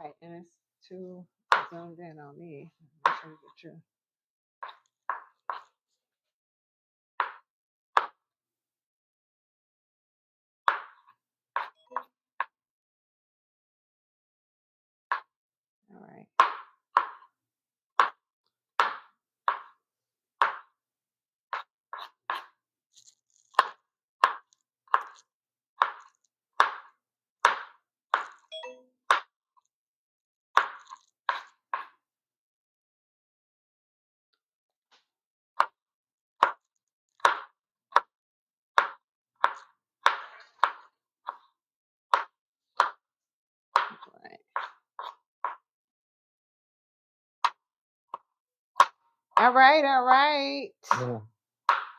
right, and it's too zoomed in on me. Make sure you get your. All right. All right. All right. Yeah.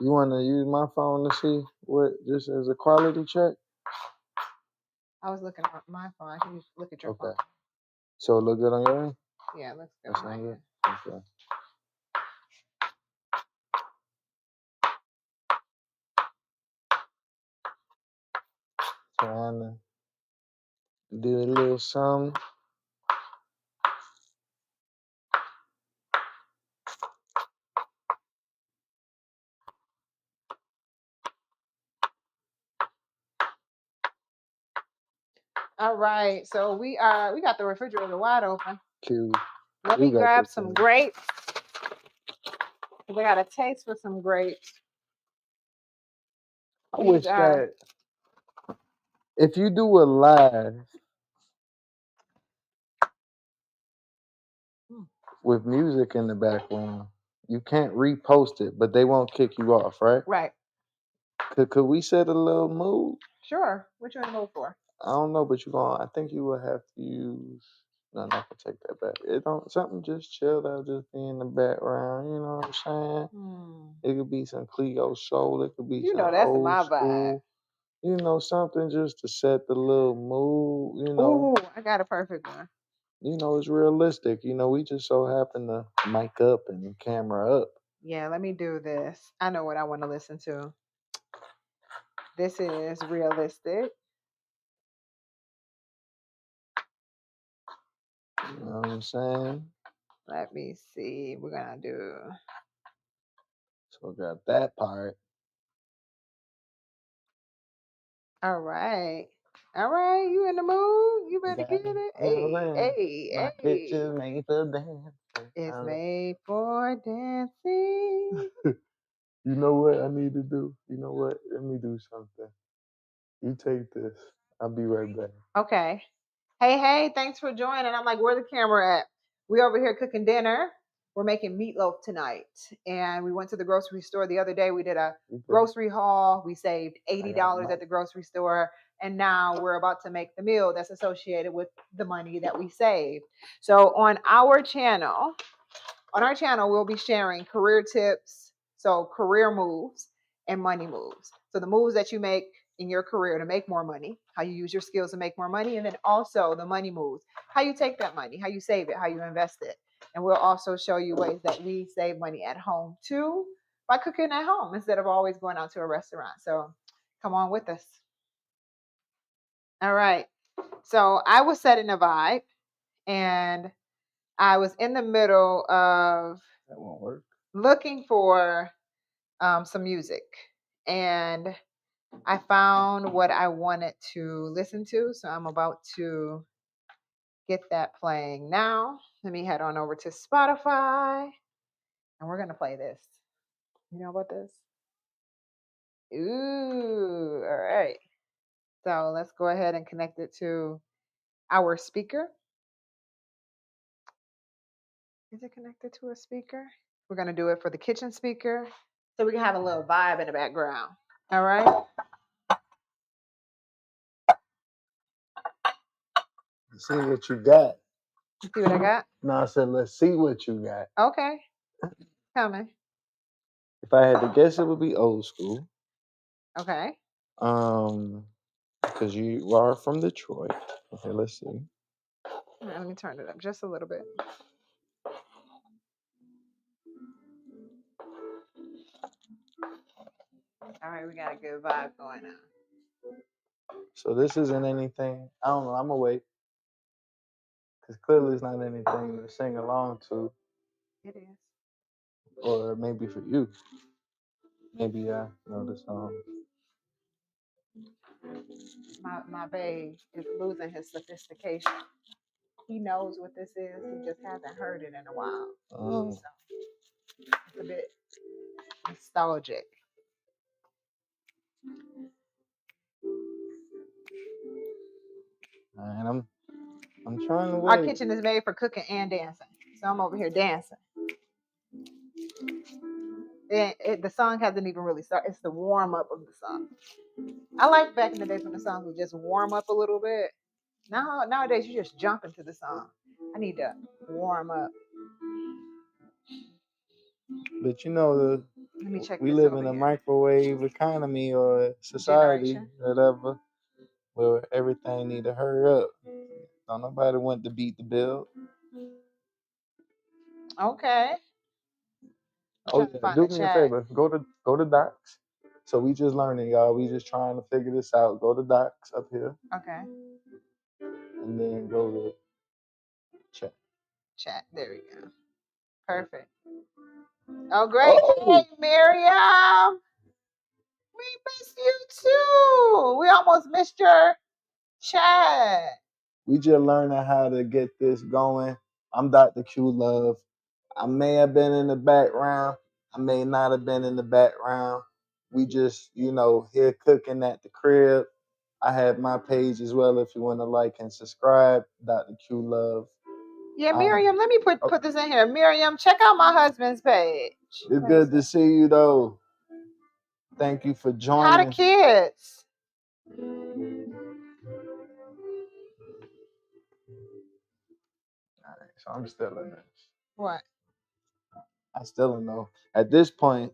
You want to use my phone to see what, just as a quality check? I was looking at my phone. I can just look at your phone. Okay. So it look good on your end? Yeah, it looks good That's on my not good? end. Okay. Trying to do a little something. All right. So we got the refrigerator wide open. Q. Let You me got grab this some thing. grapes. 'Cause I got a taste for some grapes. I wish that if you do a live with music in the background, you can't repost it, but they won't kick you off, right? Right. Could we set a little mood? Sure. What you want to go for? I don't know, but I think you will have to use. No, I can take that back. It don't something just chill that'll just be in the background. You know what I'm saying? It could be some Cleo soul. It could be You some know that's old my vibe. school. You know, something just to set the little mood. You know, Ooh, I got a perfect one. you know, it's realistic. You know, we just so happen to mic up and camera up. Yeah, let me do this. I know what I want to listen to. This is realistic. You know what I'm saying? Let me see. We're gonna do. So I got that part. All right. All right. You in the mood? You better get it. Hey, hey, My hey. picture made for dancing. It's made for dancing. You know what I need to do? You know what? Let me do something. You take this. I'll be right back. Okay. Hey, thanks for joining. I'm like, where the camera at? We over here cooking dinner. We're making meatloaf tonight. And we went to the grocery store the other day. We did a grocery haul. We saved $80 at the grocery store. And now we're about to make the meal that's associated with the money that we saved. So on our channel, we'll be sharing career tips, so career moves and money moves. So the moves that you make in your career to make more money, how you use your skills to make more money, and then also the money moves, how you take that money, how you save it, how you invest it. And we'll also show you ways that we save money at home too by cooking at home instead of always going out to a restaurant. So come on with us. All right. So I was setting a vibe and I was in the middle of That won't work. looking for some music, and I found what I wanted to listen to. So I'm about to get that playing now. Let me head on over to Spotify, and we're gonna play this. You know about this? Ooh, all right. So let's go ahead and connect it to our speaker. Is it connected to a speaker? We're gonna do it for the kitchen speaker, so we can have a little vibe in the background. All right. Let's see what you got. You see what I got? No, I said, let's see what you got. Okay. Coming. If I had to guess, it would be old school. Okay. Because you are from Detroit. Okay, let's see. Let me turn it up just a little bit. All right, we got a good vibe going on. So this isn't anything. I don't know. I'm gonna wait. Because clearly it's not anything to sing along to. It is. Or maybe for you. Maybe I know the song. My babe is losing his sophistication. He knows what this is. He just hasn't heard it in a while. Oh. So it's a bit nostalgic. And I'm trying to wait. Our kitchen is made for cooking and dancing. So I'm over here dancing. The song hasn't even really started. It's the warm up of the song. I like back in the days when the songs would just warm up a little bit. Nowadays you just jump into the song. I need to warm up. But you know, Let me check we this live over in a here. microwave economy or society, Generation. whatever, where everything need to hurry up. Don't nobody want to beat the bill. Okay. Oh yeah, do me a favor. Go to docs. So we just learning, y'all. We just trying to figure this out. Go to docs up here. Okay. And then go to chat. Chat. There we go. Perfect. Oh, great. Oh. Hey, Miriam. We missed you too. We almost missed your chat. We just learning how to get this going. I'm Dr. Q Love. I may have been in the background. I may not have been in the background. We just, here cooking at the crib. I have my page as well if you want to like and subscribe. Dr. Q Love. Yeah, Miriam, let me put this in here. Miriam, check out my husband's page. It's good to see you, though. Thank you for joining. How the kids? All right, so I'm still in this. What? I still don't know. At this point,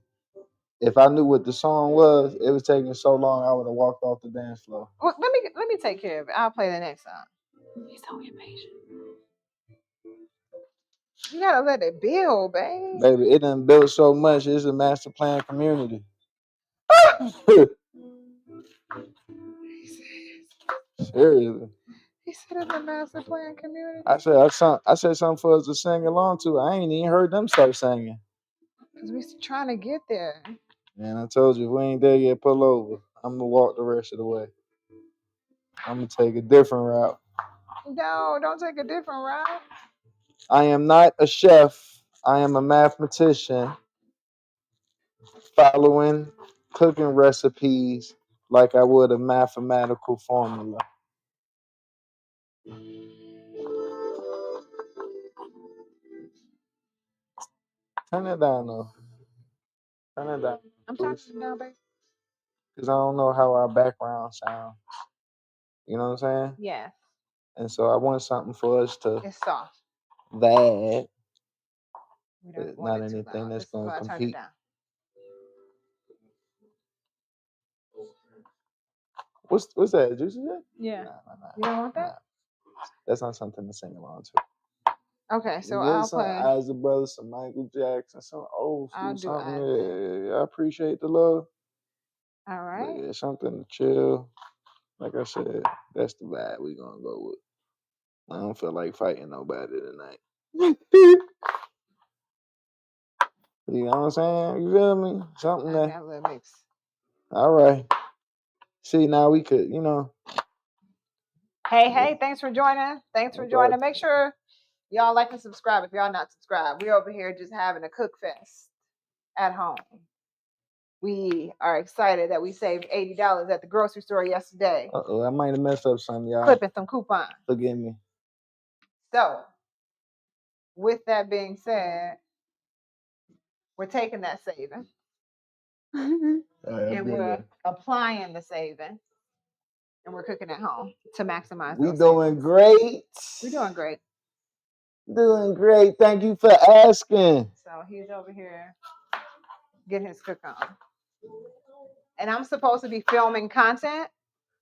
if I knew what the song was, it was taking so long, I would have walked off the dance floor. Well, let me take care of it. I'll play the next song. He's so impatient. You gotta let it build, babe. Baby, it done built so much. It's a master plan community. Seriously. He said it's a master plan community. I said something for us to sing along to. I ain't even heard them start singing. Cause we're trying to get there. Man, I told you, if we ain't there yet, pull over. I'm gonna walk the rest of the way. I'm gonna take a different route. No, don't take a different route. I am not a chef. I am a mathematician following cooking recipes like I would a mathematical formula. Turn it down, though. Turn it down. I'm turning it down, babe. Because I don't know how our background sounds. You know what I'm saying? Yes. And so I want something for us to. It's soft. That. We don't not anything that's going to compete. What's that? Juicy J? Yeah. You don't want that? Nah. That's not something to sing along to. Okay, so I'll play. Isaac Brothers, some Michael Jackson, some old school, something. Yeah, I appreciate the love. All right. But yeah, something to chill. Like I said, that's the vibe we gonna go with. I don't feel like fighting nobody tonight. You know what I'm saying? You feel me? Something that. Got a little mix. All right. See, now we could, Hey, thanks for joining. Make sure y'all like and subscribe if y'all not subscribed. We're over here just having a cook fest at home. We are excited that we saved $80 at the grocery store yesterday. I might have messed up some, y'all. Clipping some coupons. Forgive me. So, with that being said, we're taking that saving and we're applying the saving, and we're cooking at home to maximize. We doing great. We're doing great. Doing great. Thank you for asking. So he's over here getting his cook on. And I'm supposed to be filming content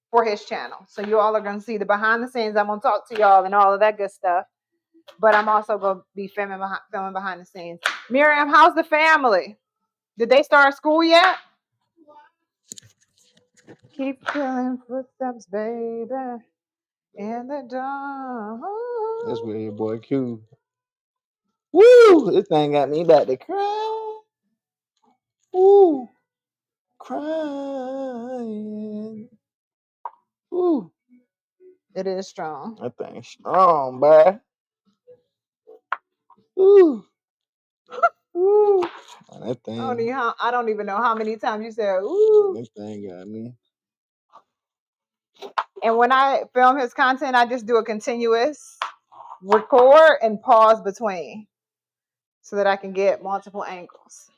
for his channel. So you all are going to see the behind the scenes. I'm going to talk to y'all and all of that good stuff. But I'm also going to be filming behind the scenes. Miriam, how's the family? Did they start school yet? Keep feeling footsteps, baby, in the dark. That's where your boy Q. Woo! This thing got me back to cry. Woo! Crying. Woo! It is strong. That thing's strong, boy. Woo! Woo! Man, that thing. I don't even know how many times you said ooh. This thing got me. And when I film his content, I just do a continuous record and pause between so that I can get multiple angles.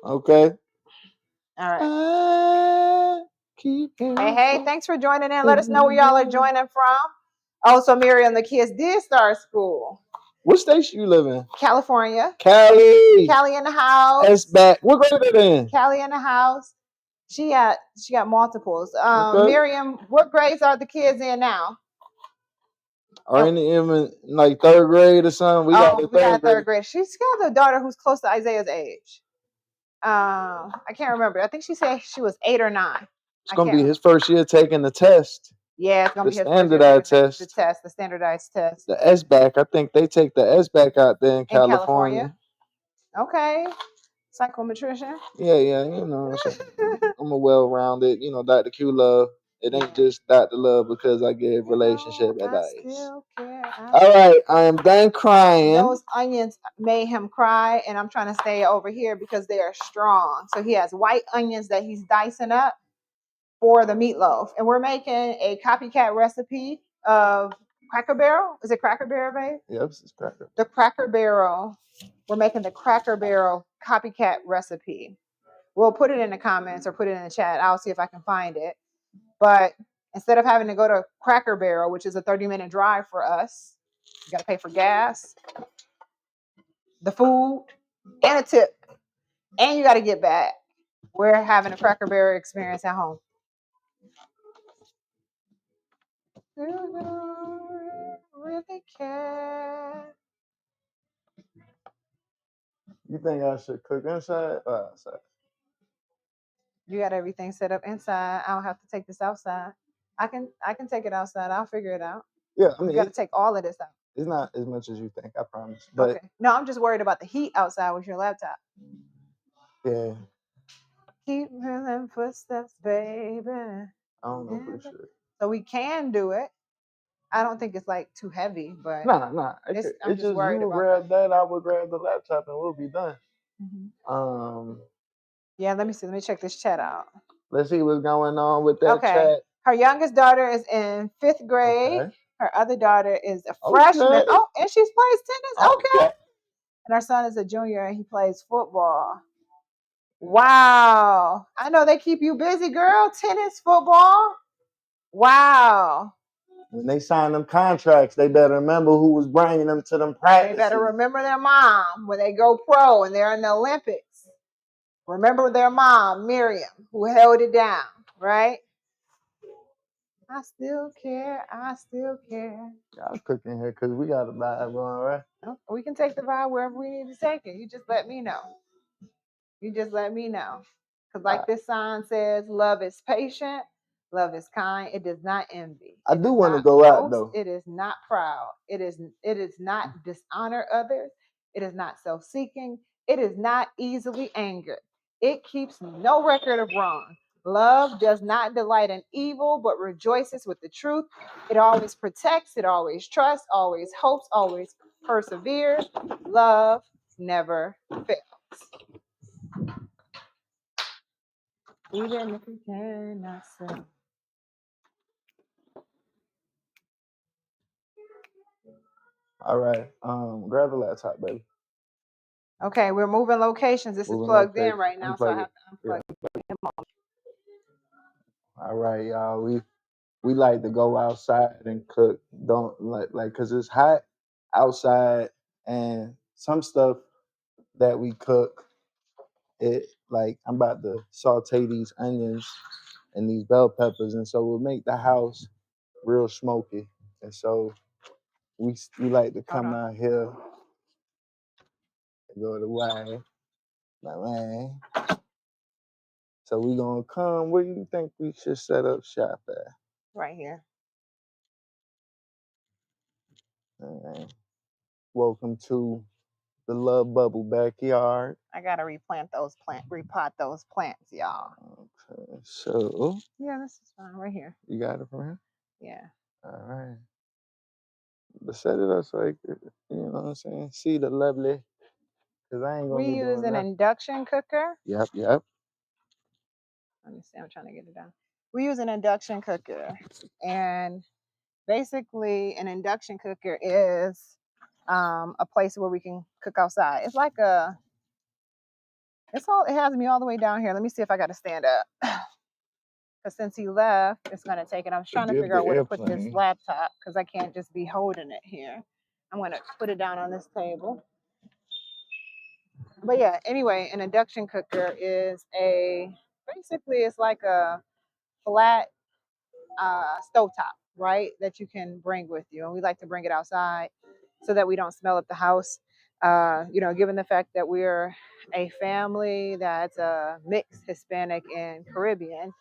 Okay. All right. Hey, thanks for joining in. Let us know where y'all are joining from. Also, Miriam, the kids did start school. What state you live in? California. Cali. Cali in the house. It's back. What grade are they in? Cali in the house. She got multiples. Okay. Miriam, what grades are the kids in now? Are any even like third grade or something? We got third grade. She's got a daughter who's close to Isaiah's age. I can't remember. I think she said she was 8 or 9. It's gonna be his first year taking the test. Yeah, it's gonna be his standardized test. The standardized test. The SBAC. I think they take the SBAC out there in California. Okay. Psychometrician. Yeah, you know. I'm a well-rounded, Dr. Q love. It ain't just Dr. Love because I give relationship advice. All right, I am done crying. Those onions made him cry, and I'm trying to stay over here because they are strong. So he has white onions that he's dicing up for the meatloaf. And we're making a copycat recipe of Cracker Barrel. Is it Cracker Barrel, babe? Yep, it's Cracker. The Cracker Barrel. We're making the Cracker Barrel copycat recipe. We'll put it in the comments or put it in the chat. I'll see if I can find it. But instead of having to go to Cracker Barrel, which is a 30-minute drive for us, you got to pay for gas, the food, and a tip. And you got to get back. We're having a Cracker Barrel experience at home. Really care. You think I should cook inside or outside? You got everything set up inside. I don't have to take this outside. I can take it outside. I'll figure it out. Yeah, I mean, you got to take all of this out. It's not as much as you think, I promise. But okay. No, I'm just worried about the heat outside with your laptop. Yeah. Keep moving footsteps, baby. I don't know for sure. So we can do it. I don't think it's like too heavy, but nah. It's just you would grab that. I would grab the laptop, and we'll be done. Mm-hmm. Yeah, let me see. Let me check this chat out. Let's see what's going on with that chat. Her youngest daughter is in 5th grade. Okay. Her other daughter is a freshman. Oh, and she plays tennis. Okay. And our son is a junior, and he plays football. Wow. I know they keep you busy, girl. Tennis, football. Wow. When they sign them contracts, they better remember who was bringing them to them practices. They better remember their mom when they go pro and they're in the Olympics. Remember their mom, Miriam, who held it down, right? I still care. I still care. Y'all cooking here because we got a vibe going, right? We can take the vibe wherever we need to take it. You just let me know. Because like this sign says, love is patient. Love is kind. It does not envy. I do want to go out though. It is not proud. It is not dishonor others. It is not self-seeking. It is not easily angered. It keeps no record of wrong. Love does not delight in evil, but rejoices with the truth. It always protects. It always trusts. Always hopes. Always perseveres. Love never fails. Even if you cannot say. All right. Grab the laptop, baby. Okay, we're moving locations. This is plugged in right now, so I have to unplug it. All right, y'all. We like to go outside and cook. Don't like because it's hot outside, and some stuff that we cook, it like I'm about to saute these onions and these bell peppers, and so we'll make the house real smoky. And so we like to come out here and go to wine. Like, man. So we gonna come. Where do you think we should set up shop at? Right here. Alright. Welcome to the Love Bubble backyard. I gotta repot those plants, y'all. Okay, so Yeah, this is fine right here. you got it from here? Yeah. All right. But set it up so you know what I'm saying? See the lovely, because I ain't going to We be use doing an nothing. induction cooker. Yep. Let me see, I'm trying to get it down. We use an induction cooker. And basically, an induction cooker is a place where we can cook outside. It's like it has me all the way down here. Let me see if I got to stand up. Because since he left, it's going to take it. I'm trying to figure out where to put this laptop because I can't just be holding it here. I'm going to put it down on this table. But yeah, anyway, an induction cooker is basically it's like a flat stovetop, right? That you can bring with you. And we like to bring it outside so that we don't smell up the house. Given the fact that we're a family that's a mixed Hispanic and Caribbean,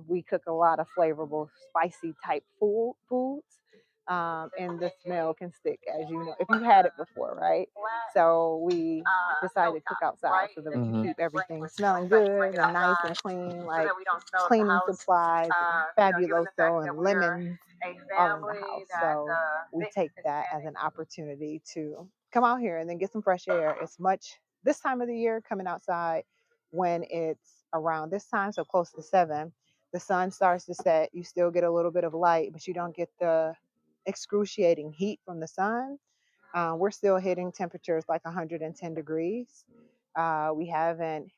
we cook a lot of flavorful, spicy type foods. And the smell can stick, as you know, if you've had it before, right? So we decided to cook outside so that we can keep everything smelling good and nice and clean, like cleaning supplies, and fabuloso and lemons all in the house. So we take that as an opportunity to come out here and then get some fresh air. It's much this time of the year coming outside when it's around this time, so close to 7, the sun starts to set. You still get a little bit of light, but you don't get the excruciating heat from the sun. We're still hitting temperatures like 110 degrees. We haven't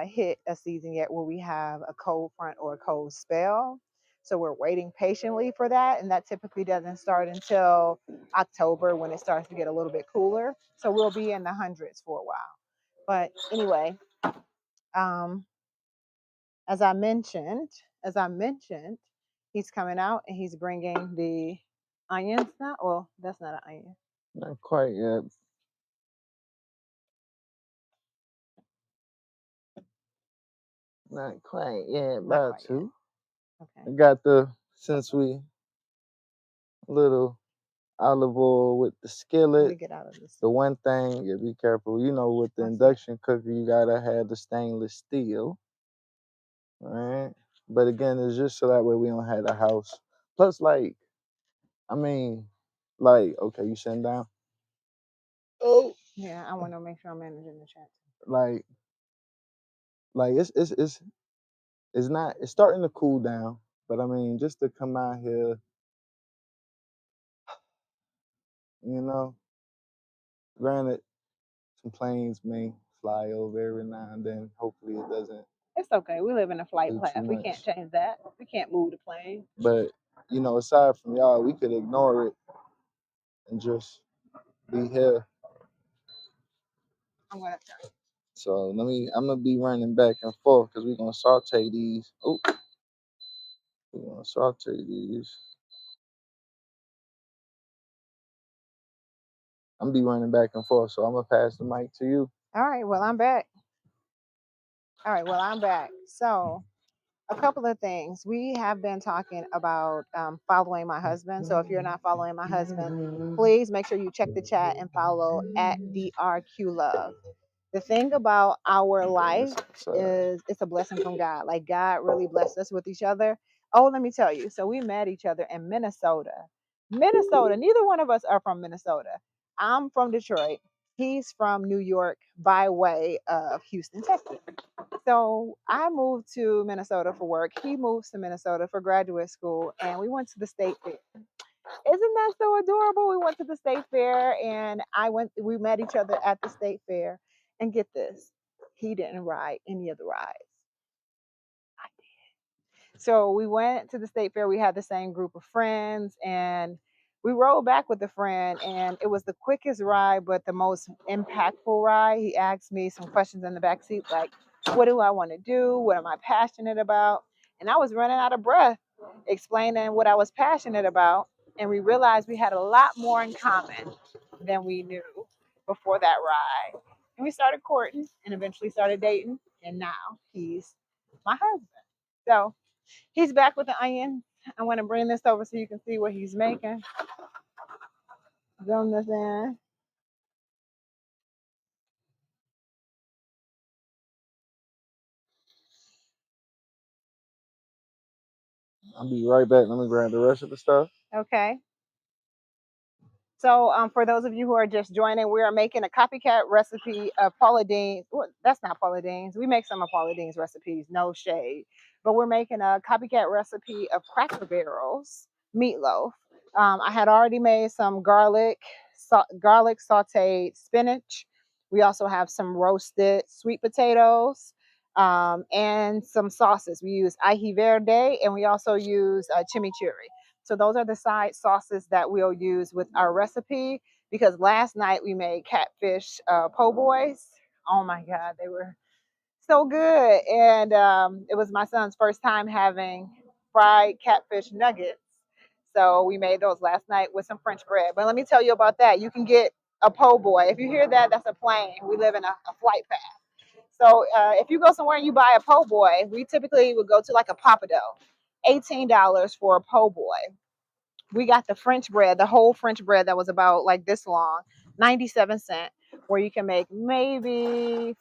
hit a season yet where we have a cold front or a cold spell. So we're waiting patiently for that. And that typically doesn't start until October when it starts to get a little bit cooler. So we'll be in the hundreds for a while. But anyway, um, as I mentioned, he's coming out and he's bringing the onions now. Well, that's not an onion. Not quite yet. Not quite yet. About to. Okay. I got since we little olive oil with the skillet. Let me get out of this. The one thing, yeah, be careful. With the induction cooker, you gotta have the stainless steel. All right. But again, it's just so that way we don't have the house. Plus, okay, you sitting down? Oh. Yeah, I want to make sure I'm managing the chat. Like it's starting to cool down. But just to come out here, granted, some planes may fly over every now and then. Hopefully it doesn't. It's okay. We live in a flight path. We can't change that. We can't move the plane. But aside from y'all, we could ignore it and just be here. I'm gonna try. So I'm gonna be running back and forth because we're gonna saute these. Oh, we're gonna saute these. I'm gonna be running back and forth, so I'm gonna pass the mic to you. All right. Well, I'm back. So a couple of things. We have been talking about following my husband. So if you're not following my husband, please make sure you check the chat and follow at DRQ Love. The thing about our life is it's a blessing from God. Like God really blessed us with each other. Oh, let me tell you. So we met each other in Minnesota. Neither one of us are from Minnesota. I'm from Detroit. He's from New York by way of Houston, Texas. So I moved to Minnesota for work. He moves to Minnesota for graduate school, and we went to the state fair. Isn't that so adorable? We went to the state fair, and we met each other at the state fair. And get this, he didn't ride any of the rides. I did. So we went to the state fair. We had the same group of friends, and we rode back with a friend, and it was the quickest ride, but the most impactful ride. He asked me some questions in the back seat, like, what do I want to do? What am I passionate about? And I was running out of breath explaining what I was passionate about. And we realized we had a lot more in common than we knew before that ride. And we started courting and eventually started dating. And now he's my husband. So he's back with the onion. I want to bring this over so you can see what he's making. Zoom this in. I'll be right back. Let me grab the rest of the stuff. Okay. So, for those of you who are just joining, we are making a copycat recipe of Paula Deen's. Well, that's not Paula Deen's. We make some of Paula Deen's recipes, no shade. But we're making a copycat recipe of Cracker Barrel's meatloaf. I had already made some garlic sauteed spinach. We also have some roasted sweet potatoes and some sauces. We use ají verde and we also use chimichurri. So those are the side sauces that we'll use with our recipe because last night we made catfish po' boys. Oh my God, they were so good. And it was my son's first time having fried catfish nuggets. So we made those last night with some French bread. But let me tell you about that. You can get a po' boy. If you hear that, that's a plane. We live in a flight path. So if you go somewhere and you buy a po' boy, we typically would go to like a Papado. $18 for a po' boy. We got the French bread, the whole French bread that was about like this long, 97 cents, where you can make maybe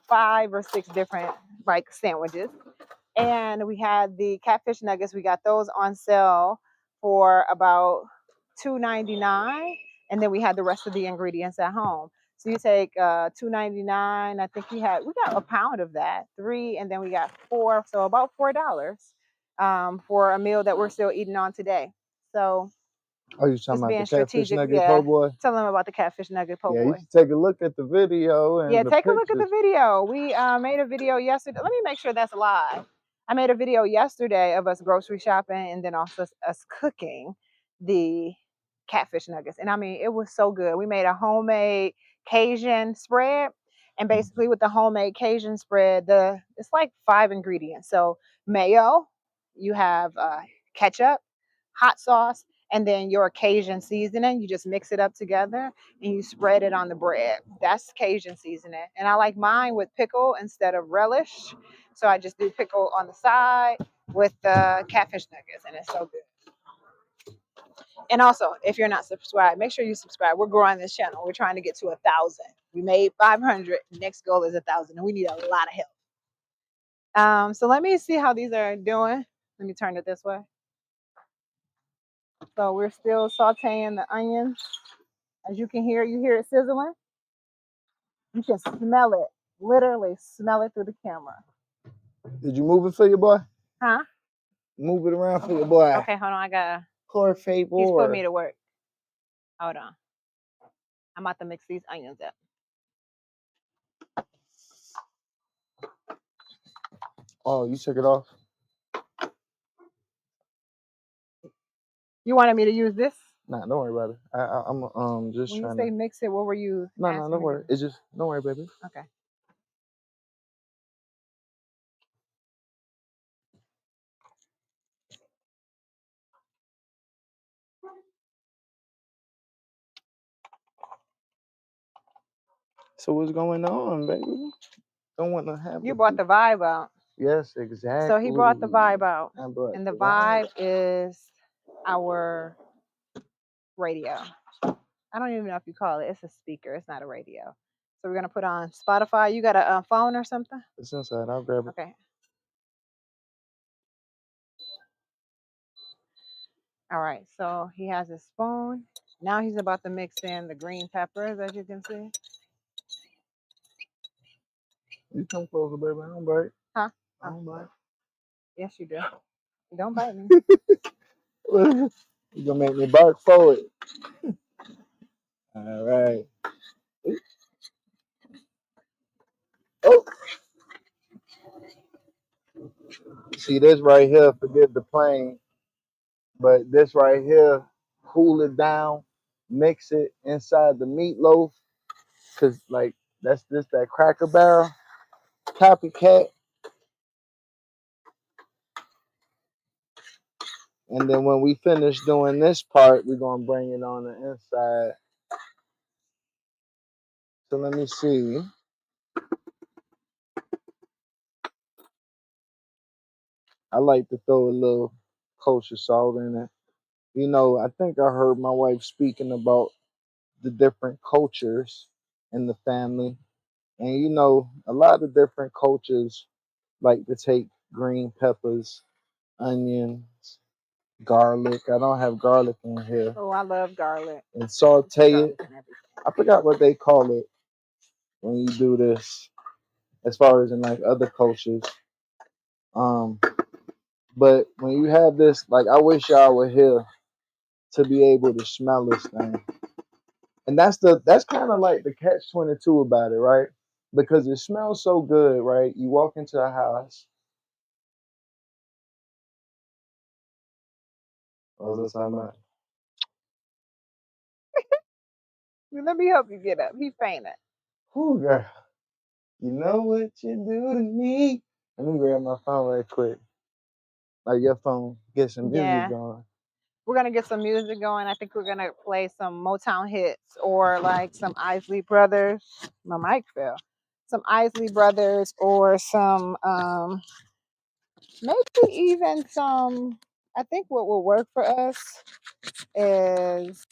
5 or 6 different like sandwiches. And we had the catfish nuggets. We got those on sale for about $2.99, and then we had the rest of the ingredients at home. So you take $2.99. I think we got a pound of that, 3, and then we got 4, so about $4 for a meal that we're still eating on today. So Oh, you talking just about being the catfish strategic, nugget po' yeah. boy? Tell them about the catfish nugget po' Yeah, you boy. should take a look at the video and Yeah, the take a look at the pictures. video. We made a video yesterday. Let me make sure that's live. I made a video yesterday of us grocery shopping and then also us cooking the catfish nuggets. And I mean, it was so good. We made a homemade Cajun spread. And basically with the homemade Cajun spread, it's like 5 ingredients. So mayo, you have ketchup, hot sauce, and then your Cajun seasoning. You just mix it up together and you spread it on the bread. That's Cajun seasoning. And I like mine with pickle instead of relish. So I just do pickle on the side with the catfish nuggets, and it's so good. And also, if you're not subscribed, make sure you subscribe. We're growing this channel. We're trying to get to 1,000. We made 500. Next goal is 1,000, and we need a lot of help. So let me see how these are doing. Let me turn it this way. So we're still sauteing the onions. As you can hear, you hear it sizzling. You can smell it, literally smell it through the camera. Did you move it for your boy? Huh? Move it around for your boy. Okay, hold on. I gotta. Por favor. He's put me to work. Hold on. I'm about to mix these onions up. Oh, you took it off? You wanted me to use this? Nah, don't worry about it. I'm just when trying you say to mix it, what were you? No, don't worry. It's just don't worry, baby. Okay. So what's going on, baby? Don't want to have. You brought the vibe out. Yes, exactly. So he brought the vibe out, and the vibe vibe. is our radio. I don't even know if you call it. It's a speaker. It's not a radio. So we're gonna put on Spotify. You got a phone or something? It's inside. I'll grab it. Okay. All right. So he has his spoon. Now he's about to mix in the green peppers, as you can see. You come closer, baby. I don't bite. Huh? I don't bite. Yes, you do. Don't bite me. You gonna make me bark forward. All right. Oh, see this right here, forgive the plane, but this right here, cool it down, mix it inside the meatloaf, cause like that Cracker Barrel copycat, and then when we finish doing this part, we're gonna bring it on the inside. So let me see. I like to throw a little kosher salt in it. You know, I think I heard my wife speaking about the different cultures in the family. And you know, a lot of different cultures like to take green peppers, onions, garlic. I don't have garlic in here. Oh, I love garlic. And saute it. Garlic and everything. I forgot what they call it when you do this, as far as in like other cultures. Um, but when you have this, like I wish y'all were here to be able to smell this thing. And that's kind of like the catch 22 about it, right? Because it smells so good, right? You walk into a house. What was I talking about? Let me help you get up. He fainted. Whew, girl. You know what you do to me. Let me grab my phone right quick. Like your phone, get some music Yeah. going. We're gonna get some music going. I think we're gonna play some Motown hits or like some Isley Brothers. My mic fell. Some Isley Brothers or some maybe even some. I think what will work for us is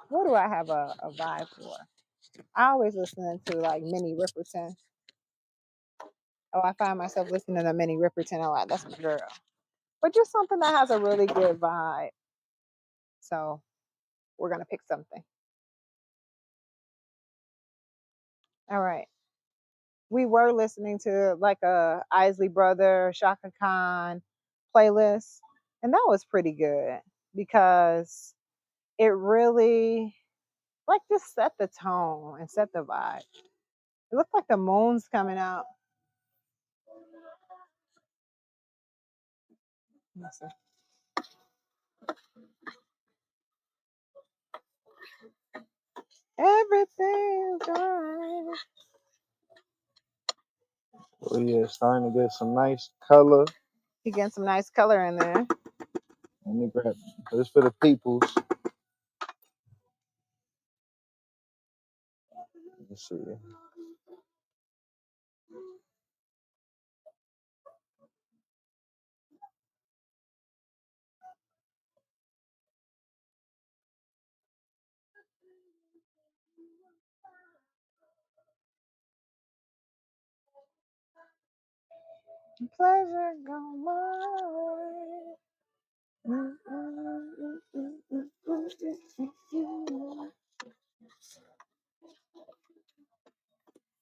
what do I have a vibe for? I always listening to like Minnie Riperton. Oh, I find myself listening to Minnie Riperton a lot. That's my girl. But just something that has a really good vibe. So we're gonna pick something. All right. We were listening to like a Isley Brother, Shaka Khan playlist, and that was pretty good because it really like just set the tone and set the vibe. It looked like the moon's coming out. Listen. Everything's alright. Oh yeah, starting to get some nice color. You getting some nice color in there. Let me grab this for the peoples. Let's see. Pleasure go my way.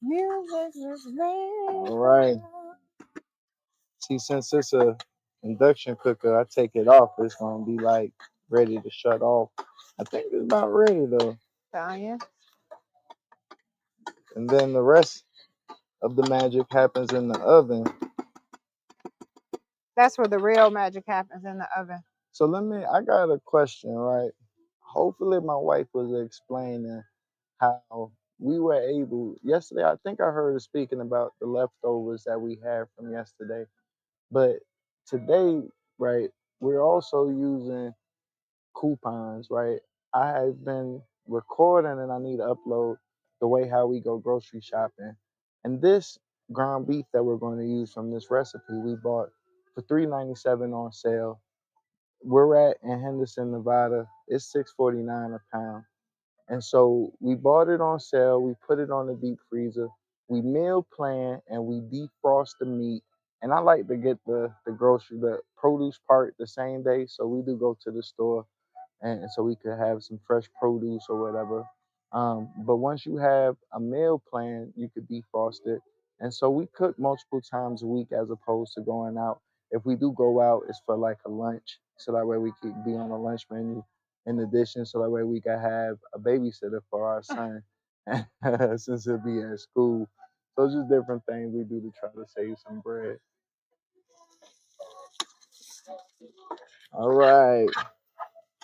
Music is All right. See, since it's a induction cooker, I take it off. It's gonna be like ready to shut off. I think it's about ready though. Italian. And then the rest of the magic happens in the oven. That's where the real magic happens in the oven. So I got a question, right? Hopefully my wife was explaining how we were able, yesterday, I think I heard her speaking about the leftovers that we had from yesterday. But today, right, we're also using coupons, right? I have been recording and I need to upload the way how we go grocery shopping. And this ground beef that we're going to use from this recipe we bought for $3.97 on sale. We're at in Henderson, Nevada. It's $6.49 a pound. And so we bought it on sale. We put it on the deep freezer. We meal plan and we defrost the meat. And I like to get the produce part the same day. So we do go to the store and so we could have some fresh produce or whatever. But once you have a meal plan, you could defrost it. And so we cook multiple times a week as opposed to going out. If we do go out, it's for like a lunch, so that way we could be on a lunch menu. In addition, so that way we could have a babysitter for our son since he'll be at school. So it's just different things we do to try to save some bread. All right.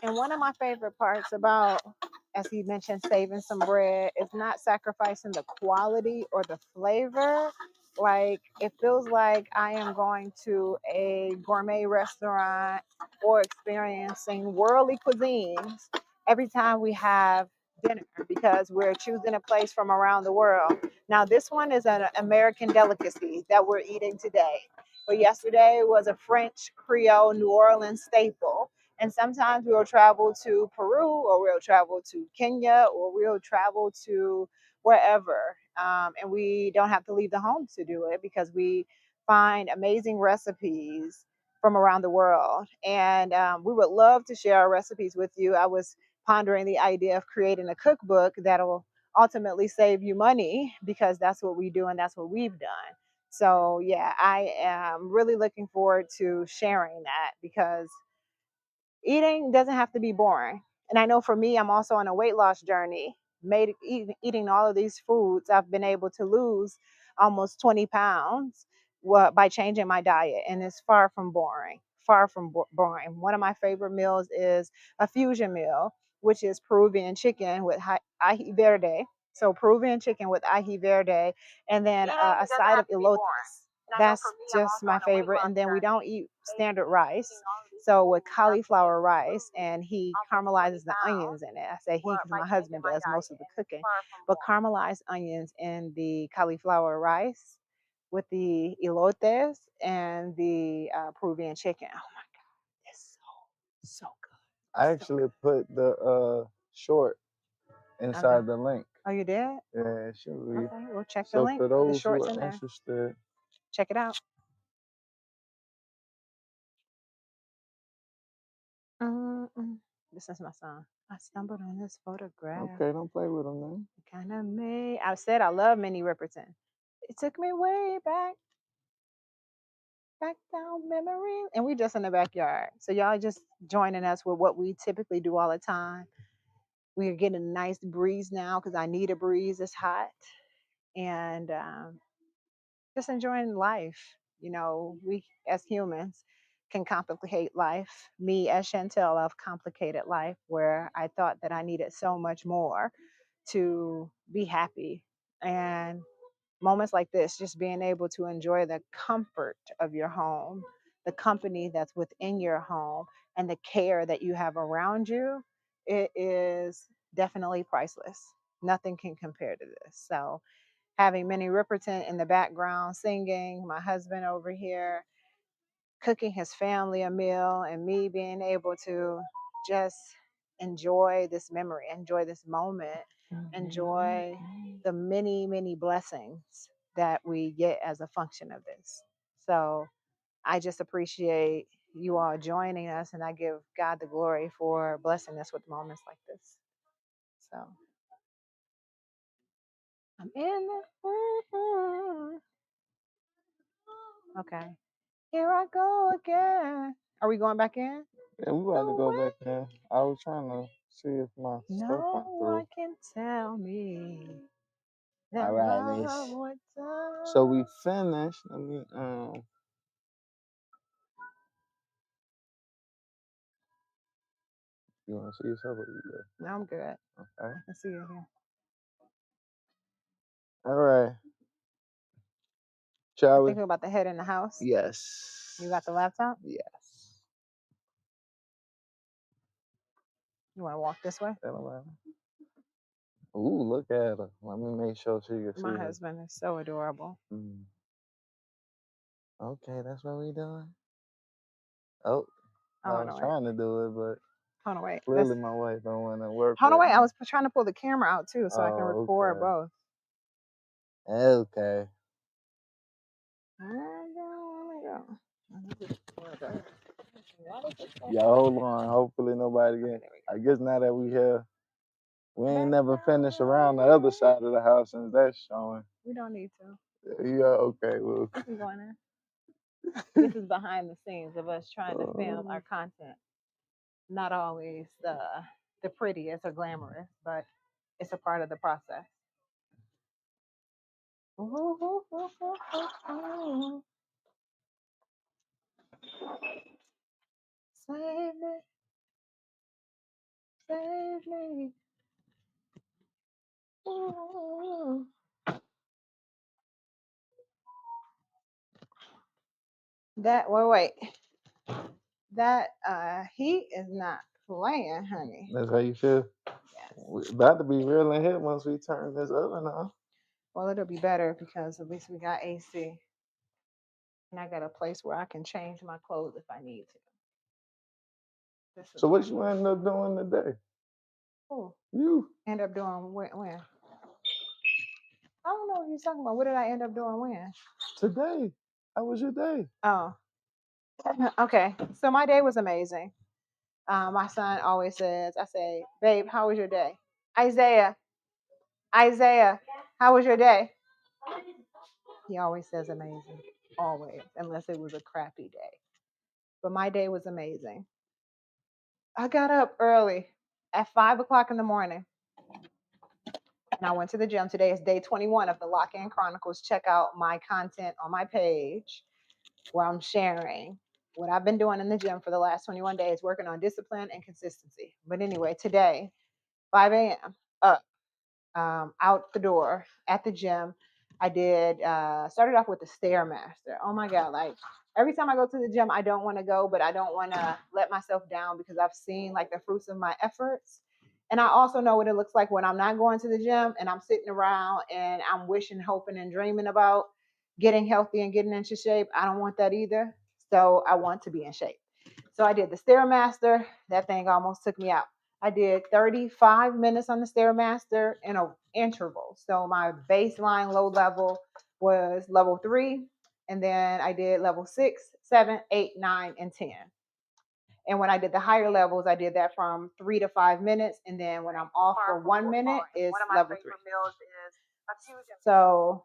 And one of my favorite parts about, as he mentioned, saving some bread is not sacrificing the quality or the flavor. Like, it feels like I am going to a gourmet restaurant or experiencing worldly cuisines every time we have dinner because we're choosing a place from around the world. Now, this one is an American delicacy that we're eating today. But yesterday was a French Creole New Orleans staple. And sometimes we'll travel to Peru, or we'll travel to Kenya, or we'll travel to wherever. And we don't have to leave the home to do it because we find amazing recipes from around the world. And we would love to share our recipes with you. I was pondering the idea of creating a cookbook that'll ultimately save you money because that's what we do and that's what we've done. So, yeah, I am really looking forward to sharing that because eating doesn't have to be boring. And I know for me, I'm also on a weight loss journey. Eating all of these foods, I've been able to lose almost 20 pounds by changing my diet. And it's far from boring. Far from boring. One of my favorite meals is a fusion meal, which is Peruvian chicken with ají verde. So Peruvian chicken with ají verde, and then a side of elotes. That's just my favorite. And then we don't eat standard rice. So with cauliflower rice, and he caramelizes the onions in it. I say he because my husband does most of the cooking. But caramelized onions in the cauliflower rice with the elotes and the Peruvian chicken. Oh my God, it's so good. I actually put the short inside the link. Oh, you did? Yeah, it should be. Okay, we'll check the So link. for The those who shorts are in there. interested, Check it out. This is my song. I stumbled on this photograph. okay, don't play with them, man. Kind of made. I said I love Minnie Riperton. It took me way back down memory, and we just in the backyard. So y'all just joining us with what we typically do all the time. We are getting a nice breeze now because I need a breeze. It's hot, and just enjoying life. You know, we as humans can complicate life. Me as Chantel, I've complicated life where I thought that I needed so much more to be happy. And moments like this, just being able to enjoy the comfort of your home, the company that's within your home, and the care that you have around you, it is definitely priceless. Nothing can compare to this. So having Minnie Riperton in the background singing, my husband over here cooking his family a meal, and me being able to just enjoy this memory, enjoy this moment, enjoy the many, many blessings that we get as a function of this. So I just appreciate you all joining us, and I give God the glory for blessing us with moments like this. So I'm in the. Okay. Here I go again. Are we going back in? Yeah, we about to go back there. I was trying to see if my stuff went No through. one can tell me that All right, love would die. so we finished. Let me you want to see yourself or you good? No, I'm good. Okay. I can see you here. All right. I Shall we? think we're about to head in the house. Yes. You got the laptop? Yes. You want to walk this way? Ooh, look at her. Let me make sure she can see My her. husband is so adorable. Okay, that's what we doing. Oh, I Hold was on, wait. trying to do it, but Hold on, wait. clearly my wife don't want to work Hold on, with wait. me. I was trying to pull the camera out too, so I can record both. Okay. Yeah, hold on. Hopefully nobody get. I guess now that we here, we ain't never finished around the other side of the house since that's showing. We don't need to. Yeah, okay. Well, We can go in there. This is behind the scenes of us trying to film our content. Not always the prettiest or glamorous, but it's a part of the process. Save me, save me. Ooh. That wait. That heat is not playing, honey. that's how you feel. Yes. We about to be real in here once we turn this oven on. Well, it'll be better because at least we got AC. And I got a place where I can change my clothes if I need to. So what you end up doing today? Who? You. End up doing when? I don't know what you're talking about. What did I end up doing when? Today. How was your day? Oh, okay. So my day was amazing. My son always says, I say, babe, how was your day? Isaiah, how was your day? He always says amazing. Always, unless it was a crappy day. But my day was amazing. I got up early at 5 o'clock in the morning and I went to the gym. Today is day 21 of the Lock In Chronicles. Check out my content on my page where I'm sharing what I've been doing in the gym for the last 21 days, working on discipline and consistency. But anyway, today, 5 a.m., up, out the door at the gym. I did, started off with the Stairmaster. Oh my God, like every time I go to the gym, I don't want to go, but I don't want to let myself down because I've seen like the fruits of my efforts. And I also know what it looks like when I'm not going to the gym and I'm sitting around and I'm wishing, hoping, and dreaming about getting healthy and getting into shape. I don't want that either. So I want to be in shape. So I did the Stairmaster. That thing almost took me out. I did 35 minutes on the Stairmaster in an interval. So my baseline low level was level 3. And then I did level 6, 7, 8, 9, and 10. And when I did the higher levels, I did that from 3 to 5 minutes. And then when I'm off for 1 minute, it's level 3. So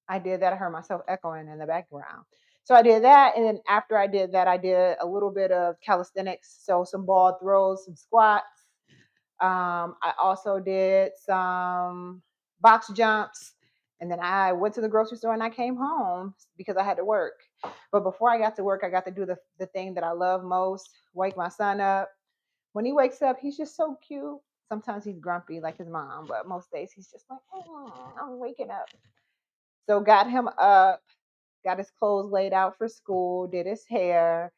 I did that. I heard myself echoing in the background. So I did that. And then after I did that, I did a little bit of calisthenics. So some ball throws, some squats. I also did some box jumps. And then I went to the grocery store and I came home because I had to work. But before I got to work, I got to do the thing that I love most, wake my son up. When he wakes up, he's just so cute. Sometimes he's grumpy like his mom, but most days he's just like, I'm waking up. So got him up, got his clothes laid out for school, did his hair,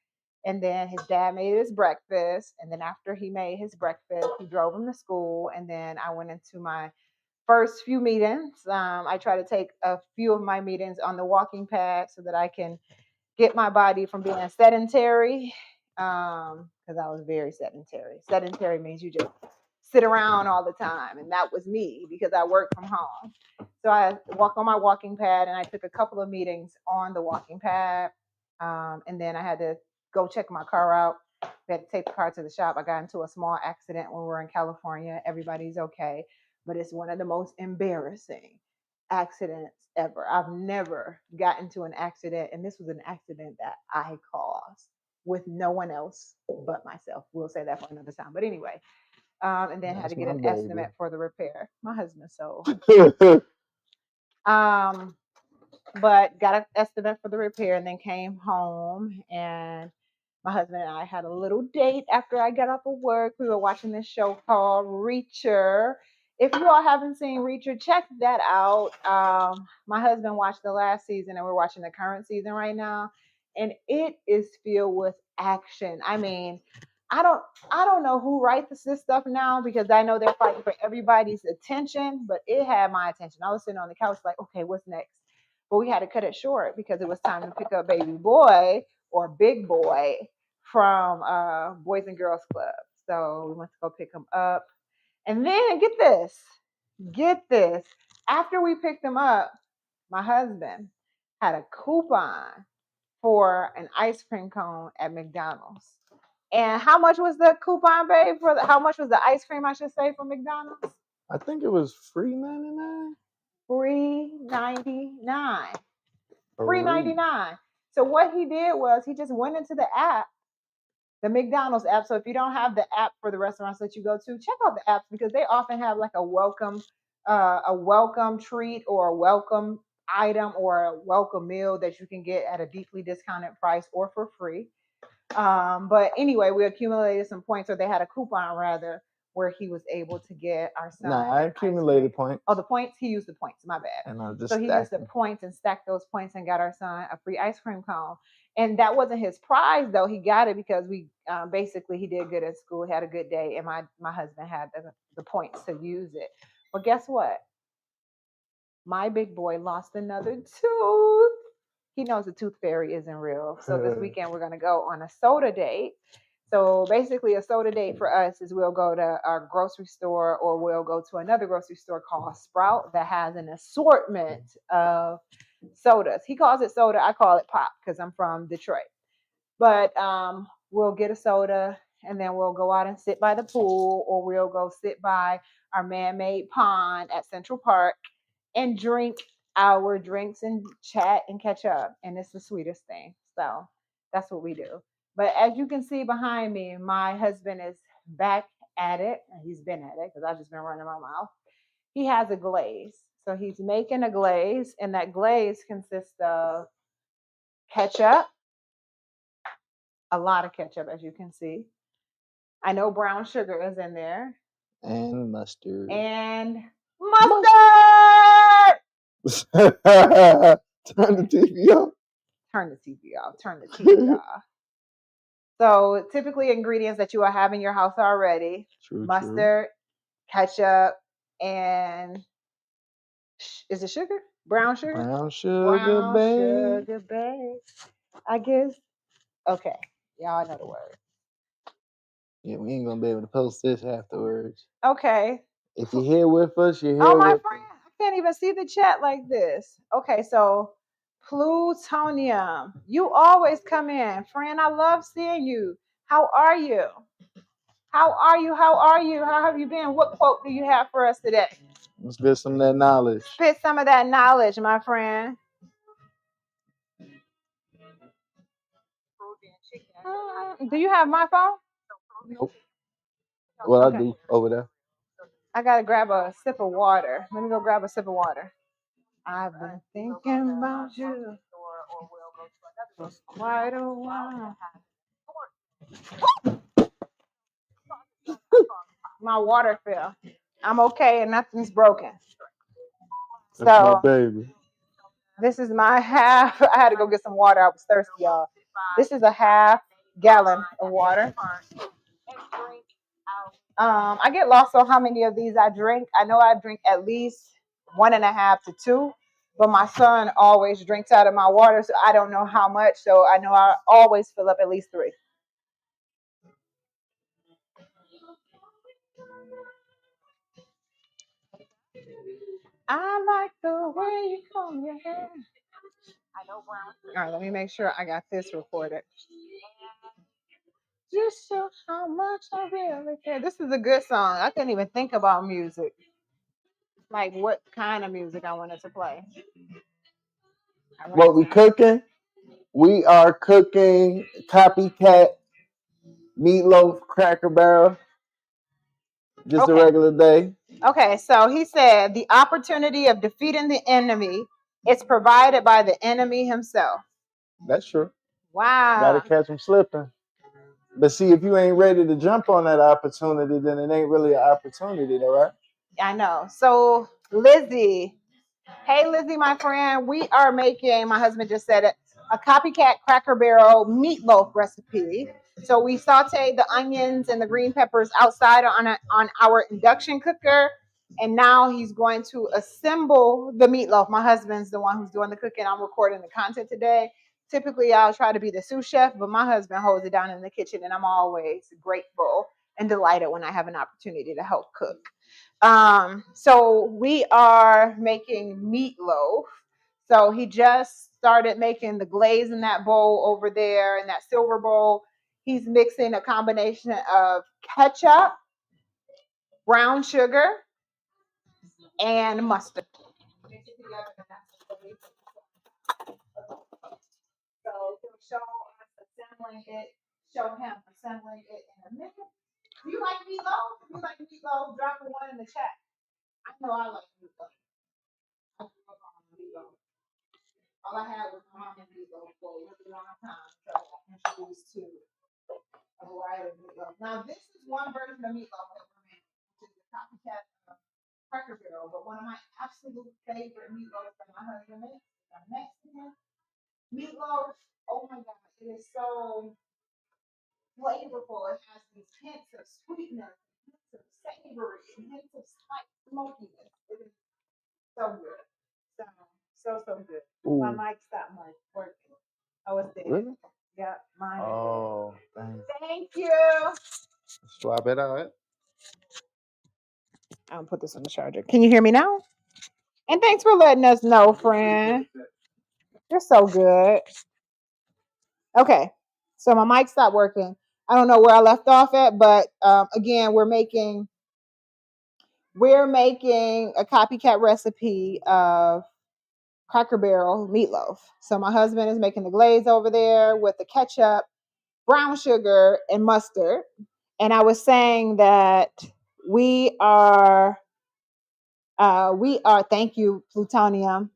and then his dad made his breakfast. And then after he made his breakfast, he drove him to school. And then I went into my first few meetings. I try to take a few of my meetings on the walking pad so that I can get my body from being sedentary, because I was very sedentary. Sedentary means you just sit around all the time, and that was me because I work from home. So I walk on my walking pad, and I took a couple of meetings on the walking pad, and then I had to go check my car out. We had to take the car to the shop. I got into a small accident when we were in California. Everybody's okay, but it's one of the most embarrassing accidents ever. I've never gotten into an accident, and this was an accident that I caused with no one else but myself. We'll say that for another time. But anyway, and then had to get an estimate for the repair. My husband, so but got an estimate for the repair, and then came home, and my husband and I had a little date after I got off of work. We were watching this show called Reacher. If you all haven't seen Reacher, check that out. My husband watched the last season, and we're watching the current season right now, and it is filled with action. I mean, I don't know who writes this stuff now because I know they're fighting for everybody's attention, but it had my attention. I was sitting on the couch like, okay, what's next? But we had to cut it short because it was time to pick up baby boy or big boy from Boys and Girls Club. So we went to go pick him up. And then get this. After we picked him up, my husband had a coupon for an ice cream cone at McDonald's. And how much was the coupon, babe? How much was the ice cream, I should say, from McDonald's? I think it was $3.99. $3.99. $3.99. So what he did was he just went into the app, the McDonald's app. So if you don't have the app for the restaurants that you go to, check out the apps because they often have like a welcome treat or a welcome item or a welcome meal that you can get at a deeply discounted price or for free. But anyway, we accumulated some points, or they had a coupon rather, where he was able to get our son. Nah, I accumulated points. Oh, the points? He used the points. My bad. And I just so he used the points and stacked those points and got our son a free ice cream cone. And that wasn't his prize, though. He got it because we basically he did good at school, had a good day, and my husband had the points to use it. But guess what? My big boy lost another tooth. He knows the tooth fairy isn't real. So this weekend we're going to go on a soda date. So basically, a soda date for us is we'll go to our grocery store or we'll go to another grocery store called Sprout that has an assortment of sodas. He calls it soda. I call it pop because I'm from Detroit. But we'll get a soda and then we'll go out and sit by the pool or we'll go sit by our man-made pond at Central Park and drink our drinks and chat and catch up. And it's the sweetest thing. So that's what we do. But as you can see behind me, my husband is back at it. He's been at it because I've just been running my mouth. He has a glaze. So he's making a glaze, and that glaze consists of ketchup, a lot of ketchup, as you can see. I know brown sugar is in there. And mustard. And mustard! Turn the TV off. Turn the TV off. Turn the TV off. So typically ingredients that you will have in your house already. Mustard, ketchup, and is it sugar? Brown sugar? Brown sugar, babe. I guess. Okay. Y'all know the word. Yeah, we ain't gonna be able to post this afterwards. Okay. If you're here with us, you're here oh, my with friend. I can't even see the chat like this. Okay, so plutonium. You always come in. Friend, I love seeing you. How are you? How are you? How are you? How have you been? What quote do you have for us today? Let's get some of that knowledge. Spit some of that knowledge, my friend. Do you have my phone? Nope. Well, Okay. I do over there. I gotta grab a sip of water. Let me go grab a sip of water. I've been thinking about you for quite a while. My water fell. I'm okay and nothing's broken. That's So, my baby. This is my half. I had to go get some water. I was thirsty, y'all. This is a half gallon of water. I get lost on how many of these I drink. I know I drink at least 1.5 to 2, but my son always drinks out of my water, so I don't know how much. So I know I always fill up at least 3. I like the way you comb your hair. All right, let me make sure I got this recorded. Just show how much I really care. This is a good song. I couldn't even think about music. Like what kind of music I wanted to play. What we cooking? We are cooking copycat meatloaf cracker barrel. Just a regular day. Okay, so he said the opportunity of defeating the enemy is provided by the enemy himself. That's true. Wow. Gotta catch him slipping. But see, if you ain't ready to jump on that opportunity, then it ain't really an opportunity, though, right? I know. So Lizzie, hey Lizzie, my friend, we are making, my husband just said it, a copycat Cracker Barrel meatloaf recipe. So we sauteed the onions and the green peppers outside on our induction cooker. And now he's going to assemble the meatloaf. My husband's the one who's doing the cooking. I'm recording the content today. Typically, I'll try to be the sous chef, but my husband holds it down in the kitchen, and I'm always grateful and delighted when I have an opportunity to help cook. So we are making meatloaf. So he just started making the glaze in that bowl over there, in that silver bowl. He's mixing a combination of ketchup, brown sugar, and mustard. So he'll show us assembling it, show him assembling it in a minute. Do you like meatloaf? If you like meatloaf, drop a 1 in the chat. I know I like meatloaf. I grew up on meatloaf. All I had was my mom and meatloaf for a really long time. So I got introduced to a variety of meatloaf. Now, this is one version of meatloaf that we're making, which is the copycat Cracker Barrel. But one of my absolute favorite meatloafs that my husband makes is a Mexican meatloaf. Oh my God, it is so flavorful. It has these hints of sweetness, hints of savory, and hints of smokiness. It is so good. So good. Ooh. My mic stopped working. Oh, it's dead. Really? Yeah, Oh, thanks. Thank you. Swap it out. I'll put this on the charger. Can you hear me now? And thanks for letting us know, friend. You're so good. Okay, so my mic stopped working. I don't know where I left off at, but again, we're making a copycat recipe of Cracker Barrel meatloaf. So my husband is making the glaze over there with the ketchup, brown sugar, and mustard. And I was saying that we are, thank you, Plutonium.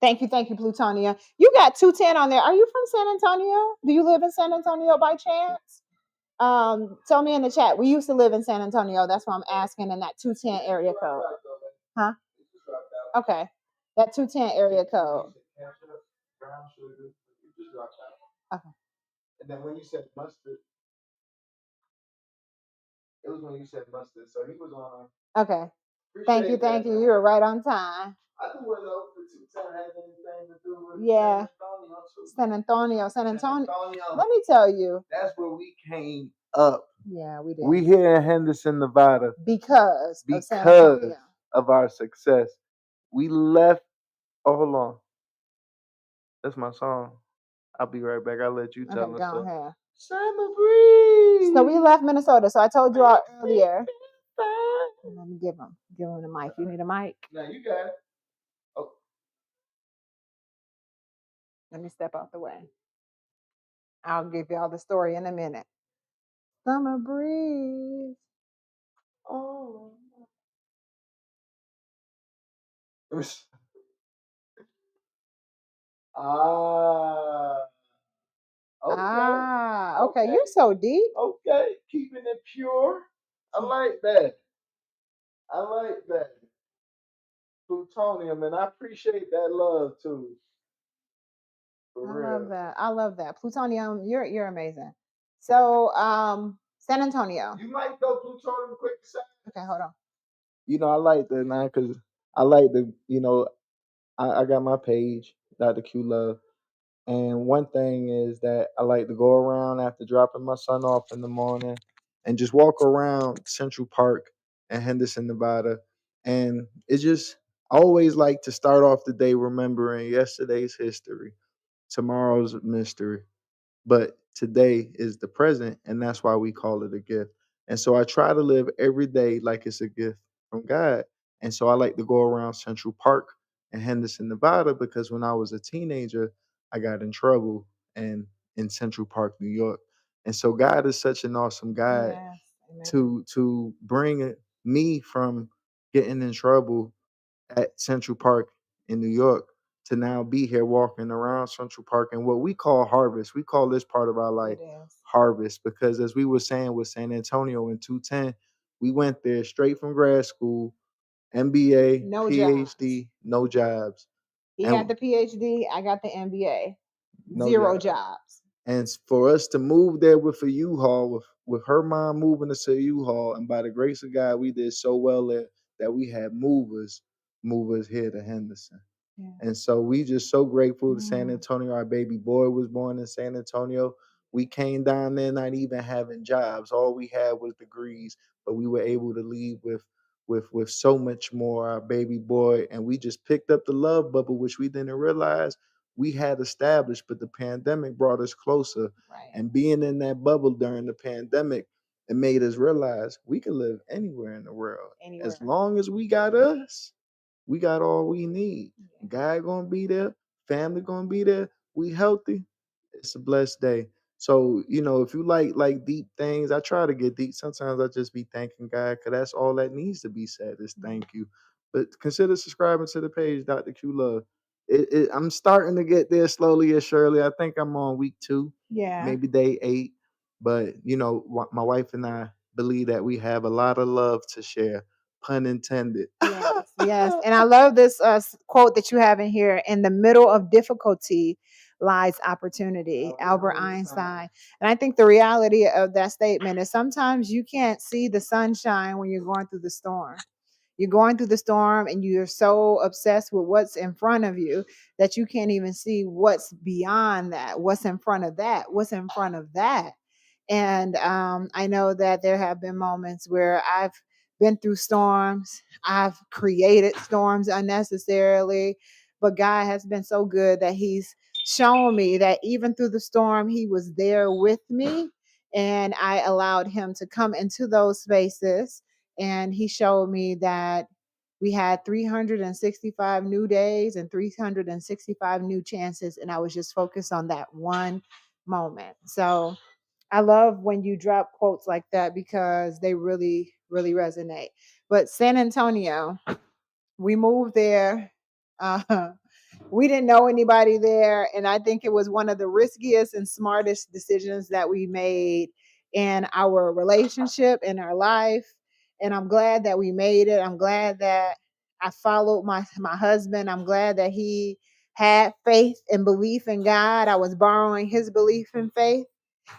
Thank you, Plutonia. You got 210 on there. Are you from San Antonio? Do you live in San Antonio by chance? Tell me in the chat. We used to live in San Antonio. That's why I'm asking in that 210 area code. Huh? Okay. That 210 area code. Okay. And then when you said mustard, it was when you said mustard. So he was on. Okay. Thank you. You were right on time. I don't know if the 210 has anything to do with Yeah. San Antonio. Let me tell you. That's where we came up. Yeah, we did. We here in Henderson, Nevada. Because of our success. We left. Oh, hold on. That's my song. I'll be right back. I'll let you tell us. Go ahead. Summer breeze. So we left Minnesota. So I told you all earlier. Let me give him the mic. You need a mic? No, you got it. Oh. Let me step out the way. I'll give y'all the story in a minute. Summer breeze. Oh. Okay. You're so deep. Okay, keeping it pure. I like that. Plutonium, and I appreciate that love too. I love that. Plutonium, you're amazing. So, San Antonio. You might go Plutonium quick second. Okay, hold on. I like that now because I like the, I got my page, Dr. Q Love. And one thing is that I like to go around after dropping my son off in the morning and just walk around Central Park in Henderson, Nevada. And it's just, I always like to start off the day remembering yesterday's history, tomorrow's mystery. But today is the present, and that's why we call it a gift. And so I try to live every day like it's a gift from God. And so I like to go around Central Park in Henderson, Nevada, because when I was a teenager, I got in trouble and in Central Park, New York. And so God is such an awesome God to bring me from getting in trouble at Central Park in New York to now be here walking around Central Park and what we call harvest. We call this part of our life harvest because as we were saying with San Antonio in 210, we went there straight from grad school, MBA, PhD, no jobs. He got the PhD, I got the MBA. Zero jobs. And for us to move there with a U-Haul, with her mom moving us to a U-Haul, and by the grace of God, we did so well there that we had movers here to Henderson. Yeah. And so we just so grateful to San Antonio. Our baby boy was born in San Antonio. We came down there not even having jobs. All we had was degrees, but we were able to leave with so much more. Our baby boy, and we just picked up the love bubble, which we didn't realize we had established, but the pandemic brought us closer. Right. And being in that bubble during the pandemic, it made us realize we can live anywhere in the world. As long as we got us, we got all we need. God gonna be there, family gonna be there, we healthy. It's a blessed day. So, if you like deep things, I try to get deep. Sometimes I just be thanking God because that's all that needs to be said is thank you. But consider subscribing to the page, Dr. Q Love. I'm starting to get there slowly and surely. I think I'm on week 2, maybe day 8. But, my wife and I believe that we have a lot of love to share, pun intended. Yes. And I love this quote that you have in here. In the middle of difficulty lies opportunity, Albert Einstein. And I think the reality of that statement is sometimes you can't see the sunshine when you're going through the storm. You're going through the storm and you're so obsessed with what's in front of you that you can't even see what's beyond that, what's in front of that, what's in front of that. And I know that there have been moments where I've been through storms. I've created storms unnecessarily, but God has been so good that He's shown me that even through the storm, He was there with me. And I allowed Him to come into those spaces. And He showed me that we had 365 new days and 365 new chances. And I was just focused on that one moment. So I love when you drop quotes like that because they really, really resonate. But San Antonio, we moved there. Uh, we didn't know anybody there. And I think it was one of the riskiest and smartest decisions that we made in our relationship, in our life. And I'm glad that we made it. I'm glad that I followed my husband. I'm glad that he had faith and belief in God. I was borrowing his belief and faith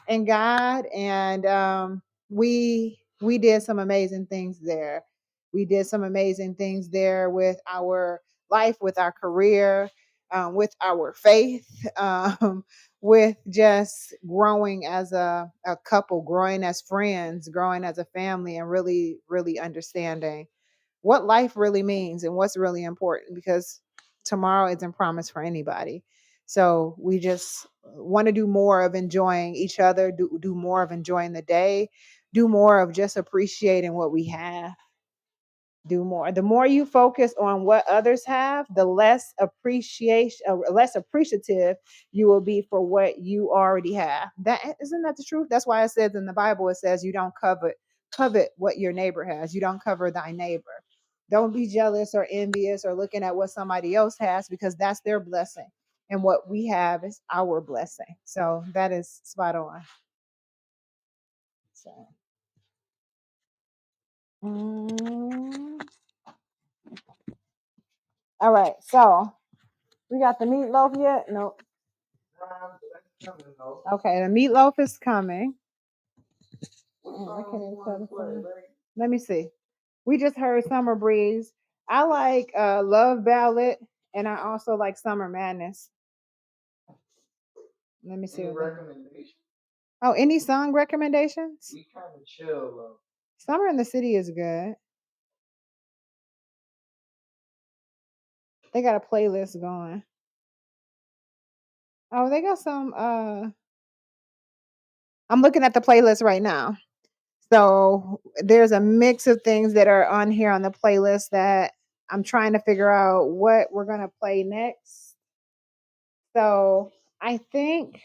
in God, and we did some amazing things there. We did some amazing things there with our life, with our career, with our faith, with just growing as a couple, growing as friends, growing as a family, and really, really understanding what life really means and what's really important, because tomorrow isn't promised for anybody. So we just want to do more of enjoying each other, do more of enjoying the day, do more of just appreciating what we have. Do more. The more you focus on what others have, the less appreciation, less appreciative you will be for what you already have. That isn't that the truth? That's why it says in the Bible, it says you don't covet what your neighbor has. You don't cover thy neighbor. Don't be jealous or envious or looking at what somebody else has, because that's their blessing. And what we have is our blessing. So that is spot on. So all right. So we got the meatloaf yet? No. Okay, the meatloaf is coming. I can't even tell the song. Let me see. We just heard Summer Breeze. I like Love Ballad, and I also like Summer Madness. Let me see. Oh, any song recommendations? We kind of chill though. Summer in the City is good. They got a playlist going. Oh, they got some I'm looking at the playlist right now. So there's a mix of things that are on here on the playlist that I'm trying to figure out what we're going to play next. So I think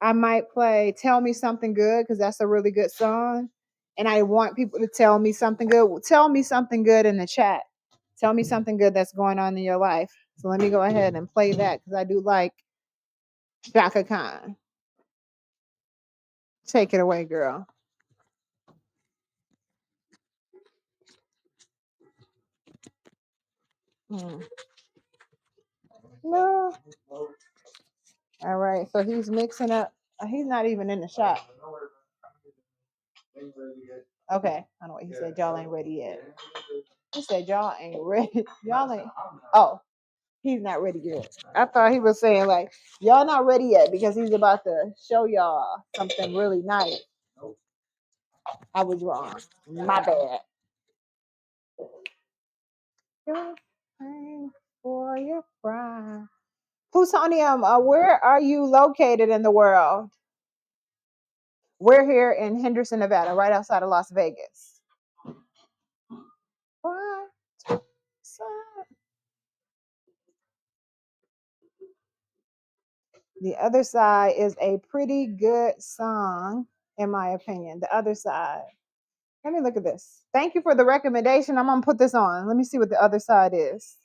I might play Tell Me Something Good, because that's a really good song. And I want people to tell me something good. Tell me something good in the chat. Tell me something good that's going on in your life. So let me go ahead and play that, because I do like Shaka Khan. Take it away, girl. No. All right. So he's mixing up. He's not even in the shop. Okay. I know what he said. Y'all ain't ready yet. He said y'all ain't ready. Y'all ain't. Oh, he's not ready yet. I thought he was saying like y'all not ready yet because he's about to show y'all something really nice. I was wrong. My bad. For your pride. Plutonium, where are you located in the world? We're here in Henderson, Nevada, right outside of Las Vegas. The Other Side is a pretty good song, in my opinion. The Other Side. Let me look at this. Thank you for the recommendation. I'm going to put this on. Let me see what The Other Side is.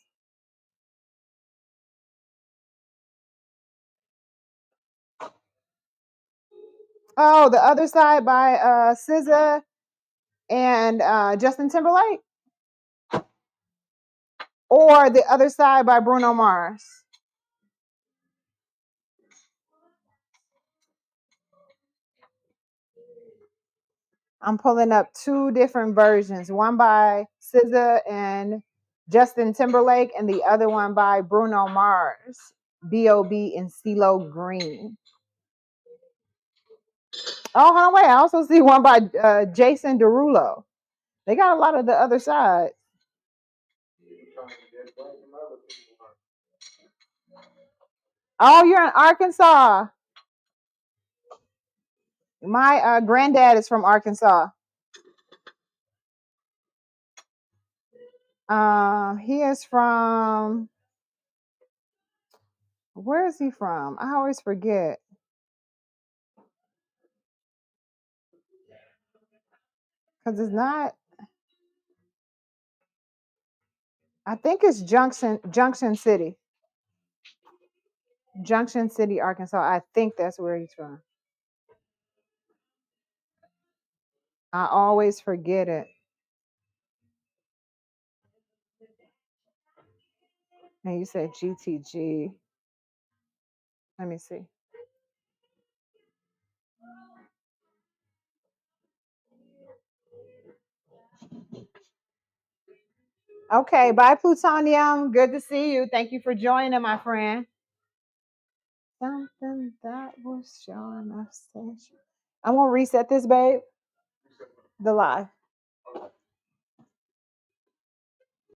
Oh, The Other Side by SZA and Justin Timberlake? Or The Other Side by Bruno Mars? I'm pulling up two different versions. One by SZA and Justin Timberlake, and the other one by Bruno Mars, B.O.B. and CeeLo Green. Oh, hold on, wait. I also see one by Jason Derulo. They got a lot of the other side. Oh, you're in Arkansas. My granddad is from Arkansas. He is from, where is he from? I always forget. Because it's not, I think it's Junction City. Junction City, Arkansas. I think that's where he's from. I always forget it. And you said GTG. Let me see. Okay, bye, Plutonium. Good to see you. Thank you for joining, my friend. Something that was showing us. I'm gonna reset this, babe. The live.